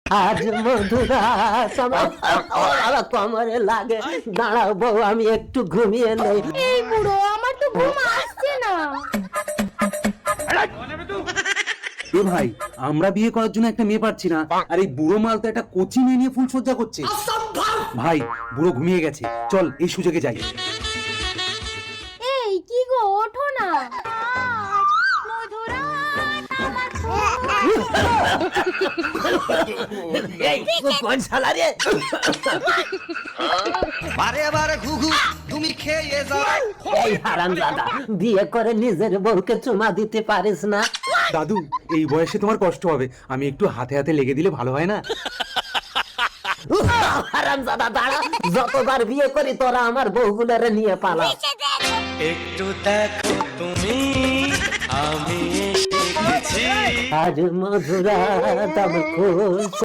আজ মধুরাত আমার কোমরে লাগে, দাঁড়াও বউ আমি একটু ঘুমিয়ে নেই। এই বুড়ো, আমার তো ঘুম আসছে না। এ ভাই, আমরা বিয়ে করার জন্য একটা মেয়ে পাচ্ছি না, আর এই বুড়ো মাল তো একটা কোচি মেয়ে নিয়ে ফুল সজ্জা করছে। ভাই, বুড়ো ঘুমিয়ে গেছে, চল এই সুযোগে যাই। এই কি গো, ওঠো না। এই কোন শালা রে? বারে বারে ঘুঘু তুমি খেয়ে যাও। এই হারামজাদা, বিয়ে করে নিজের বউকে চুমা দিতে পারিস না? দাদু, এই বয়সে তোমার কষ্ট হবে, আমি একটু হাতে হাতে লেগে দিলে ভালো হয় না? হারামজাদা দাঁড়া, যতবার বিয়ে করি তোরা আমার বউগুলোরে নিয়ে পালা। একটু দেখো তুমি, আমি এসে গেছি। আজ মধুরাত আমার খুব